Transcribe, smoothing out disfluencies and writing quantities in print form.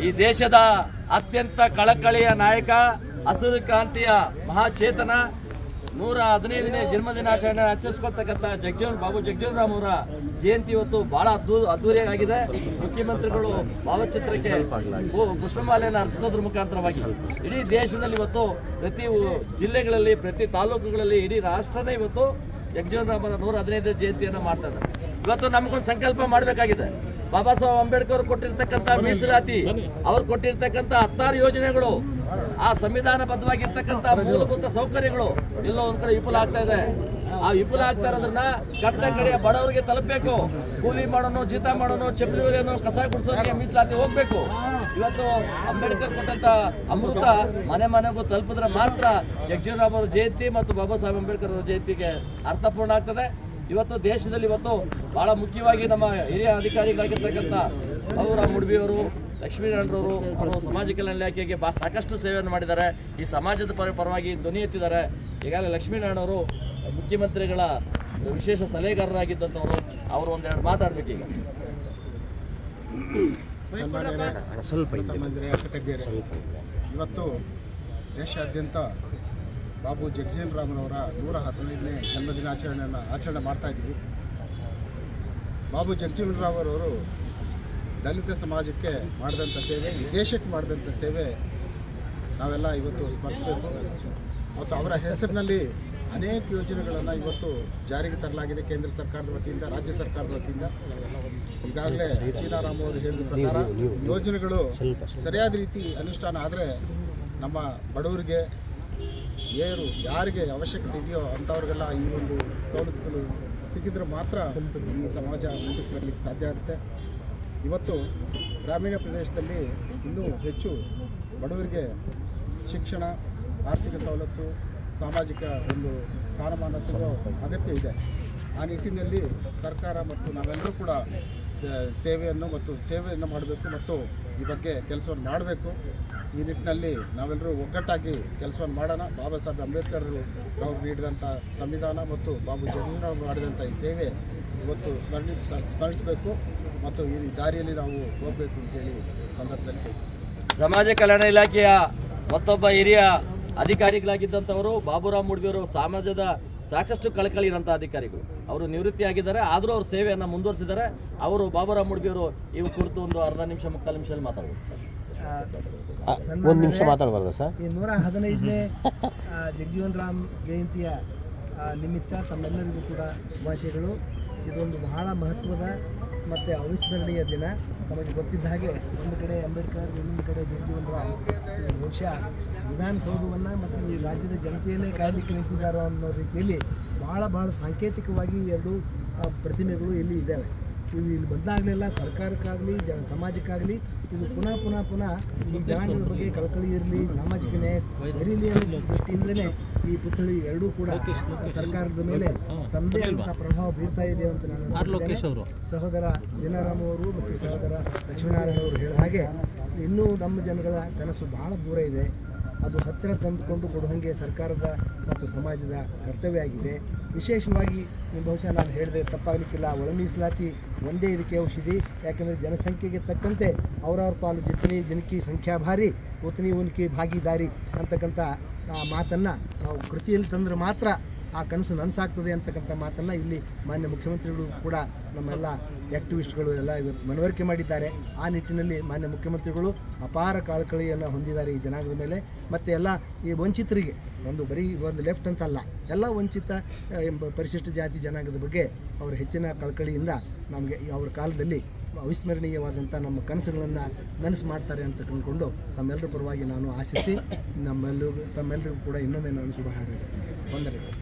ಈ ದೇಶದ ಅತ್ಯಂತ ಕಳಕಳಿಯ ನಾಯಕ, ಹಸಿರು ಕ್ರಾಂತಿಯ ಮಹಾಚೇತನ, 115ನೇ ಜನ್ಮದಿನಾಚರಣೆ ಆಚರಿಸಿಕೊಳ್ತಕ್ಕಂಥ ಬಾಬು ಜಗಜೀವನ್ ರಾಮ್ ಅವರ ಜಯಂತಿ ಇವತ್ತು ಬಹಳ ಅದ್ದೂರಿಯಾಗಿದೆ. ಮುಖ್ಯಮಂತ್ರಿಗಳು ಭಾವಚಿತ್ರಕ್ಕೆ ಪುಷ್ಪಮಾಲೆಯನ್ನು ಅರ್ಪಿಸೋದ್ರ ಮುಖಾಂತರವಾಗಿ ಇಡೀ ದೇಶದಲ್ಲಿ ಇವತ್ತು ಪ್ರತಿ ಜಿಲ್ಲೆಗಳಲ್ಲಿ, ಪ್ರತಿ ತಾಲೂಕುಗಳಲ್ಲಿ, ಇಡೀ ರಾಷ್ಟ್ರನೇ ಇವತ್ತು ಜಗಜೀವನ್ ರಾಮ್ ಅವರ 115ನೇ ಜಯಂತಿಯನ್ನು ಮಾಡ್ತಾ ಇದ್ದಾರೆ. ಇವತ್ತು ನಮಗೊಂದು ಸಂಕಲ್ಪ ಮಾಡಬೇಕಾಗಿದೆ. ಬಾಬಾ ಸಾಹೇಬ್ ಅಂಬೇಡ್ಕರ್ ಕೊಟ್ಟಿರ್ತಕ್ಕಂಥ ಮೀಸಲಾತಿ, ಅವ್ರು ಕೊಟ್ಟಿರ್ತಕ್ಕಂಥ 16 ಯೋಜನೆಗಳು, ಆ ಸಂವಿಧಾನಬದ್ಧವಾಗಿರ್ತಕ್ಕಂಥ ಮೂಲಭೂತ ಸೌಕರ್ಯಗಳು ಎಲ್ಲೋ ಒಂದ್ ಕಡೆ ವಿಫಲ ಆಗ್ತಾ ಇದೆ. ಆ ವಿಫಲ ಆಗ್ತಾ ಇರೋದನ್ನ ಕಟ್ಟ ಕಡೆಯ ಬಡವರಿಗೆ ತಲುಪಬೇಕು. ಕೂಲಿ ಮಾಡೋನು, ಜೀತ ಮಾಡೋನು, ಚಪ್ಪಲಿ ಹೊಲಿಯೋನು, ಕಸ ಗುಡಿಸೋರಿಗೆ ಮೀಸಲಾತಿ ಹೋಗ್ಬೇಕು. ಇವತ್ತು ಅಂಬೇಡ್ಕರ್ ಕೊಟ್ಟಂತ ಅಮೃತ ಮನೆ ಮನೆಗೂ ತಲುಪಿದ್ರೆ ಮಾತ್ರ ಜಗಜೀವನ್ ರಾಮ್ ಅವರ ಜಯಂತಿ ಮತ್ತು ಬಾಬಾ ಸಾಹೇಬ್ ಅಂಬೇಡ್ಕರ್ ಅವರ ಜಯಂತಿಗೆ ಅರ್ಥಪೂರ್ಣ ಆಗ್ತದೆ. ಇವತ್ತು ದೇಶದಲ್ಲಿ ಇವತ್ತು ಬಹಳ ಮುಖ್ಯವಾಗಿ ನಮ್ಮ ಹಿರಿಯ ಅಧಿಕಾರಿಗಳಾಗಿರ್ತಕ್ಕಂಥ ಬಾಬುರಾವ್ ಮುಡ್ಬಿಯವರು, ಲಕ್ಷ್ಮೀನಾರಾಯಣರವರು, ಅವರು ಸಮಾಜ ಕಲ್ಯಾಣ ಇಲಾಖೆಗೆ ಸಾಕಷ್ಟು ಸೇವೆಯನ್ನು ಮಾಡಿದ್ದಾರೆ. ಈ ಸಮಾಜದ ಪರವಾಗಿ ಧ್ವನಿ ಎತ್ತಿದ್ದಾರೆ. ಈಗಾಗಲೇ ಲಕ್ಷ್ಮೀನಾರಾಯಣವರು ಮುಖ್ಯಮಂತ್ರಿಗಳ ವಿಶೇಷ ಸಲಹೆಗಾರರಾಗಿದ್ದಂಥವರು, ಅವರು ಒಂದೆರಡು ಮಾತಾಡಬೇಕು. ಈಗ ಇವತ್ತು ದೇಶಾದ್ಯಂತ ಬಾಬು ಜಗಜೀವನ್ ರಾಮ್ರವರ 115ನೇ ಜನ್ಮದಿನಾಚರಣೆಯನ್ನು ಆಚರಣೆ ಮಾಡ್ತಾ ಇದ್ವಿ. ಬಾಬು ಜಗಜೀವನ್ ರಾಮ್ ಅವರು ದಲಿತ ಸಮಾಜಕ್ಕೆ ಮಾಡಿದಂಥ ಸೇವೆ, ಈ ದೇಶಕ್ಕೆ ಮಾಡಿದಂಥ ಸೇವೆ ನಾವೆಲ್ಲ ಇವತ್ತು ಸ್ಮರಿಸಬೇಕು. ಮತ್ತು ಅವರ ಹೆಸರಿನಲ್ಲಿ ಅನೇಕ ಯೋಜನೆಗಳನ್ನು ಇವತ್ತು ಜಾರಿಗೆ ತರಲಾಗಿದೆ ಕೇಂದ್ರ ಸರ್ಕಾರದ ವತಿಯಿಂದ, ರಾಜ್ಯ ಸರ್ಕಾರದ ವತಿಯಿಂದ. ಈಗಾಗಲೇ ಚೀನಾರಾಮ್ ಅವರು ಹೇಳಿದ ಪ್ರಕಾರ ಯೋಜನೆಗಳು ಸರಿಯಾದ ರೀತಿ ಅನುಷ್ಠಾನ ಆದರೆ ನಮ್ಮ ಬಡವರಿಗೆ, ಯಾರಿಗೆ ಅವಶ್ಯಕತೆ ಇದೆಯೋ ಅಂಥವ್ರಿಗೆಲ್ಲ ಈ ಒಂದು ಸವಲತ್ತುಗಳು ಸಿಕ್ಕಿದ್ರೆ ಮಾತ್ರ ಈ ಸಮಾಜ ಮುಂದಕ್ಕೆ ಬರಲಿಕ್ಕೆ ಸಾಧ್ಯ ಆಗುತ್ತೆ. ಇವತ್ತು ಗ್ರಾಮೀಣ ಪ್ರದೇಶದಲ್ಲಿ ಇನ್ನೂ ಹೆಚ್ಚು ಬಡವರಿಗೆ ಶಿಕ್ಷಣ, ಆರ್ಥಿಕ ಸವಲತ್ತು, ಸಾಮಾಜಿಕ ಒಂದು ಸ್ಥಾನಮಾನ ಸಿಗೋ ಅಗತ್ಯ ಇದೆ. ಆ ನಿಟ್ಟಿನಲ್ಲಿ ಸರ್ಕಾರ ಮತ್ತು ನಾವೆಲ್ಲರೂ ಕೂಡ ಸೇವೆಯನ್ನು ಮಾಡಬೇಕು ಮತ್ತು ಈ ಬಗ್ಗೆ ಕೆಲಸವನ್ನು ಮಾಡಬೇಕು. ಈ ನಿಟ್ಟಿನಲ್ಲಿ ನಾವೆಲ್ಲರೂ ಒಗ್ಗಟ್ಟಾಗಿ ಕೆಲಸವನ್ನು ಮಾಡೋಣ. ಬಾಬಾ ಸಾಹೇಬ್ ಅಂಬೇಡ್ಕರ್ ಅವರು ನೀಡಿದಂಥ ಸಂವಿಧಾನ ಮತ್ತು ಬಾಬು ಜಗಜೀವನ್ ರಾಮ್ ಮಾಡಿದಂಥ ಈ ಸೇವೆ ಇವತ್ತು ಸ್ಮರಿಸಬೇಕು ಮತ್ತು ಈ ದಾರಿಯಲ್ಲಿ ನಾವು ಹೋಗಬೇಕು ಅಂತೇಳಿ ಸಂದರ್ಭದಲ್ಲಿ ಸಮಾಜ ಕಲ್ಯಾಣ ಇಲಾಖೆಯ ಮತ್ತೊಬ್ಬ ಹಿರಿಯ ಅಧಿಕಾರಿಗಳಾಗಿದ್ದಂಥವರು ಬಾಬುರಾವ್ ಮುಡ್ಬಿಯವರು ಸಮಾಜದ ಸಾಕಷ್ಟು ಕಳಕಳಿ ಇರೋಂಥ ಅಧಿಕಾರಿಗಳು. ಅವರು ನಿವೃತ್ತಿಯಾಗಿದ್ದಾರೆ, ಆದರೂ ಅವ್ರ ಸೇವೆಯನ್ನು ಮುಂದುವರಿಸಿದ್ದಾರೆ. ಅವರು ಬಾಬುರಾವ್ ಮುಡ್ಬಿಯವರು ಇವು ಕುರಿತು ಒಂದು ಅರ್ಧ ನಿಮಿಷ, ಮುಕ್ಕಾಲು ನಿಮಿಷದಲ್ಲಿ ಮಾತಾಡಬೇಕು. ಒಂದು ನಿಮಿಷ ಮಾತಾಡಬಾರ್ದು ಸರ್? ಈ 115ನೇ ಜಗಜೀವನ್ ರಾಮ್ ಜಯಂತಿಯ ನಿಮಿತ್ತ ತಮ್ಮೆಲ್ಲರಿಗೂ ಕೂಡ ಶುಭಾಶಯಗಳು. ಇದೊಂದು ಬಹಳ ಮಹತ್ವದ ಮತ್ತು ಅವಿಸ್ಮರಣೀಯ ದಿನ. ನಮಗೆ ಗೊತ್ತಿದ್ದ ಹಾಗೆ ಒಂದು ಕಡೆ ಅಂಬೇಡ್ಕರ್, ಇನ್ನೊಂದು ಕಡೆ ಜಗಜೀವನ್ ರಾಮ್ ಬಹುಶಃ ವಿಧಾನಸೌಧವನ್ನು ಮತ್ತು ಈ ರಾಜ್ಯದ ಜನತೆಯನ್ನೇ ಕಾಯಲಿಕ್ಕೆ ನಿಂತಿದ್ದಾರೆ ಅನ್ನೋ ರೀತಿಯಲ್ಲಿ ಬಹಳ ಸಾಂಕೇತಿಕವಾಗಿ ಎರಡು ಪ್ರತಿಮೆಗಳು ಇಲ್ಲಿ ಇದ್ದಾವೆ. ಇವು ಇಲ್ಲಿ ಬಂದಾಗಲೆಲ್ಲ ಸರ್ಕಾರಕ್ಕಾಗಲಿ ಸಮಾಜಕ್ಕಾಗಲಿ ಇದು ಪುನಃ ಈ ಜನಾಂಗದ ಬಗ್ಗೆ ಕಳಕಳಿ ಇರಲಿ, ಸಾಮಾಜಿಕ ನ್ಯಾಯ ಬರೀಲಿ ಅನ್ನೋ ದೃಷ್ಟಿಯಿಂದಲೇ ಈ ಪುತ್ಥಳಿ ಎರಡೂ ಕೂಡ ಸರ್ಕಾರದ ಮೇಲೆ ತಮ್ಮದೇ ಆದಂಥ ಪ್ರಭಾವ ಬೀರ್ತಾ ಇದೆ ಅಂತ ನಾನು ಸಹೋದರ ಜೀನಾರಾಮ್ ಅವರು ಮತ್ತು ಸಹೋದರ ಲಕ್ಷ್ಮೀನಾರಾಯಣ ಅವರು ಹೇಳಿದ ಹಾಗೆ ಇನ್ನೂ ನಮ್ಮ ಜನಗಳ ಕನಸು ಬಹಳ ದೂರ ಇದೆ. ಅದು ಹತ್ತಿರ ತಂದುಕೊಂಡು ಕೊಡುವಂಗೆ ಸರ್ಕಾರದ ಮತ್ತು ಸಮಾಜದ ಕರ್ತವ್ಯ ಆಗಿದೆ. ವಿಶೇಷವಾಗಿ ಬಹುಶಃ ನಾನು ಹೇಳಿದೆ ತಪ್ಪಾಗಲಿಕ್ಕಿಲ್ಲ, ಒಳ ಮೀಸಲಾತಿ ಒಂದೇ ಇದಕ್ಕೆ ಔಷಧಿ. ಯಾಕೆಂದರೆ ಜನಸಂಖ್ಯೆಗೆ ತಕ್ಕಂತೆ ಅವರವ್ರ ಪಾಲು ಜಿತನಿ ಜನಕಿ ಸಂಖ್ಯಾ ಭಾರಿ, ಉತನಿ ಉನ್ಕಿ ಭಾಗಿದಾರಿ ಅಂತಕ್ಕಂಥ ಮಾತನ್ನು ನಾವು ಕೃತಿಯಲ್ಲಿ ತಂದರೆ ಮಾತ್ರ ಆ ಕನಸು ನನಸಾಗ್ತದೆ ಅಂತಕ್ಕಂಥ ಮಾತನ್ನು ಇಲ್ಲಿ ಮಾನ್ಯ ಮುಖ್ಯಮಂತ್ರಿಗಳು ಕೂಡ ನಮ್ಮೆಲ್ಲ ಆ್ಯಕ್ಟಿವಿಸ್ಟ್ಗಳು ಎಲ್ಲ ಇವತ್ತು ಮನವರಿಕೆ ಮಾಡಿದ್ದಾರೆ. ಆ ನಿಟ್ಟಿನಲ್ಲಿ ಮಾನ್ಯ ಮುಖ್ಯಮಂತ್ರಿಗಳು ಅಪಾರ ಕಳಕಳಿಯನ್ನು ಹೊಂದಿದ್ದಾರೆ ಈ ಜನಾಂಗದ ಮೇಲೆ. ಮತ್ತು ಎಲ್ಲ ಈ ವಂಚಿತರಿಗೆ ಬರೀ ಒಂದು ಲೆಫ್ಟ್ ಅಂತಲ್ಲ, ಎಲ್ಲ ವಂಚಿತ ಪರಿಶಿಷ್ಟ ಜಾತಿ ಜನಾಂಗದ ಬಗ್ಗೆ ಅವರು ಹೆಚ್ಚಿನ ಕಳಕಳಿಯಿಂದ ನಮಗೆ ಅವರ ಕಾಲದಲ್ಲಿ ಅವಿಸ್ಮರಣೀಯವಾದಂಥ ನಮ್ಮ ಕನಸುಗಳನ್ನು ನನಸು ಮಾಡ್ತಾರೆ ಅಂತ ಕಂಡುಕೊಂಡು ತಮ್ಮೆಲ್ಲರ ಪರವಾಗಿ ನಾನು ಆಶಿಸಿ ತಮ್ಮೆಲ್ಲರಿಗೂ ಕೂಡ ಇನ್ನೊಮ್ಮೆ ನಾನು ಶುಭ ಹಾರೈಸ್ತೀನಿ. ವಂದನೆಗಳು.